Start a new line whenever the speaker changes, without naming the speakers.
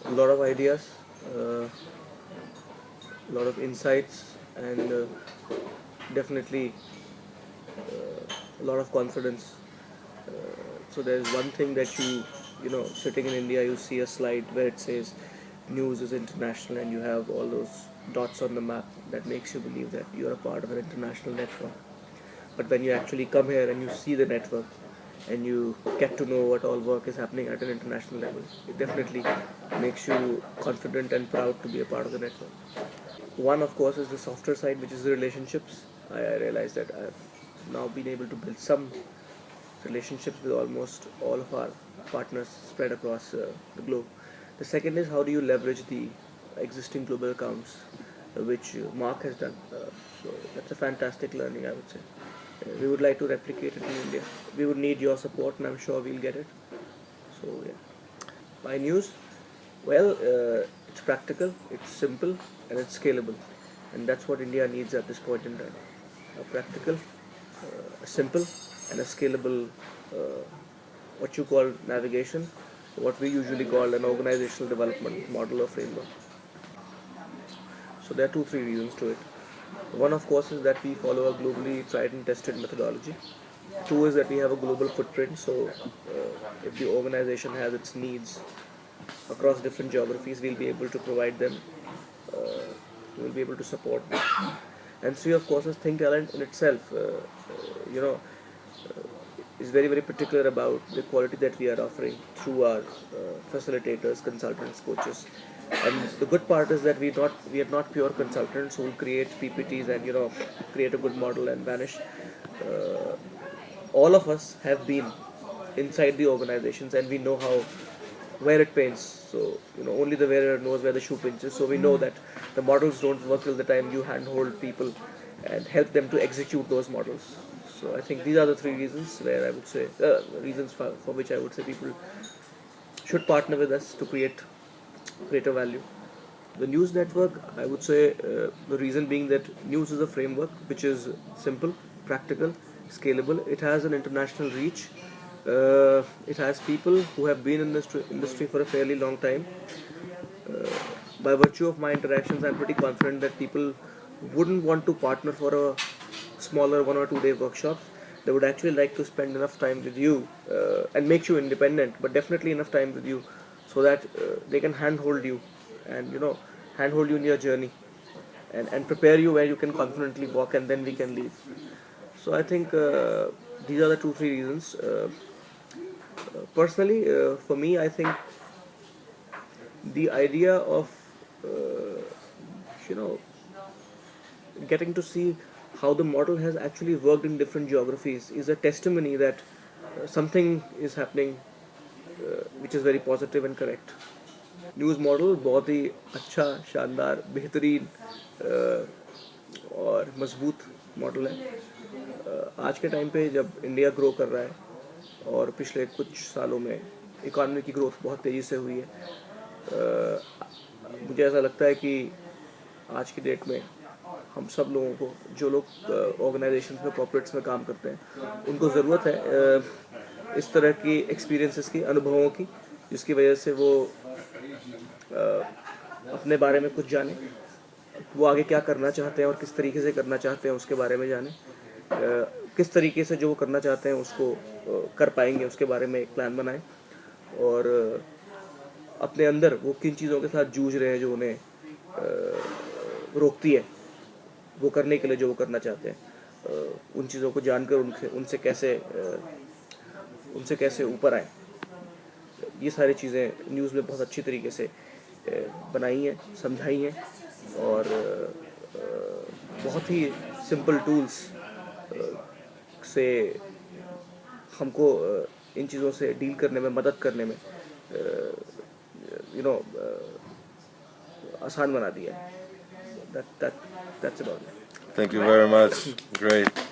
a lot of ideas, a lot of insights, and definitely a lot of confidence. Uh, so there's one thing that sitting in India, you see a slide where it says news is international, and you have all those dots on the map that makes you believe that you're a part of an international network. But when you actually come here and you see the network and you get to know what all work is happening at an international level, it definitely makes you confident and proud to be a part of the network. One, of course, is the softer side, which is the relationships. I realized that I've now been able to build some relationships with almost all of our partners spread across the globe. The second is how do you leverage the existing global accounts, which Mark has done. So that's a fantastic learning, I would say. We would like to replicate it in India. We would need your support, and I'm sure we'll get it. So yeah, my news. Well, it's practical, it's simple, and it's scalable, and that's what India needs at this point in time. A practical, a simple, and a scalable, uh, what you call navigation, what we usually call an organizational development model or framework. So there are two, three reasons to it. One, of course, is that we follow a globally tried and tested methodology. Two is that we have a global footprint. So if the organization has its needs across different geographies, we'll be able to provide them. Uh, we'll be able to support them. And three, of course, is Think Talent in itself. You know, is very very particular about the quality that we are offering through our facilitators, consultants, coaches. And the good part is that we are not pure consultants who will create PPTs and create a good model and vanish. Uh, all of us have been inside the organizations, and we know how where it pains. So only the wearer knows where the shoe pinches. So we know that the models don't work till the time you handhold people and help them to execute those models. So I think these are the three reasons where I would say reasons for which I would say people should partner with us to create greater value. The news network, I would say, the reason being that news is a framework which is simple, practical, scalable. It has an international reach. It has people who have been in this industry for a fairly long time. Uh, by virtue of my interactions, I'm pretty confident that people wouldn't want to partner for a smaller 1 or 2 day workshops. They would actually like to spend enough time with you and make you independent, but definitely enough time with you so that they can handhold you and handhold you in your journey and prepare you where you can confidently walk, and then we can leave. So I think these are the two three reasons. Personally, for me, I think the idea of uh, you know getting to see how the model has actually worked in different geographies is a testimony that something is happening which is very positive and correct. News model बहुत ही अच्छा, शानदार, बेहतरीन और मजबूत model है। आज के time पे जब इंडिया ग्रो कर रहा है और पिछले कुछ सालों में इकॉनमी की ग्रोथ बहुत तेज़ी से हुई है, मुझे ऐसा लगता है कि आज की डेट में हम सब लोगों को, जो लोग ऑर्गेनाइजेशन में, कॉर्पोरेट्स में काम करते हैं, उनको ज़रूरत है इस तरह की एक्सपीरियंसेस की, अनुभवों की, जिसकी वजह से वो अपने बारे में कुछ जाने, वो आगे क्या करना चाहते हैं और किस तरीके से करना चाहते हैं उसके बारे में जाने, किस तरीके से जो वो करना चाहते हैं उसको कर पाएंगे उसके बारे में एक प्लान बनाएं, और अपने अंदर वो किन चीज़ों के साथ जूझ रहे हैं जो उन्हें रोकती है वो करने के लिए जो वो करना चाहते हैं, उन चीज़ों को जानकर उनसे कैसे ऊपर आए। ये सारी चीज़ें न्यूज़ में बहुत अच्छी तरीके से बनाई हैं, समझाई हैं, और बहुत ही सिंपल टूल्स से हमको इन चीज़ों से डील करने में, मदद करने में आसान बना दिया है। That's about it.
Thank you very much. Great.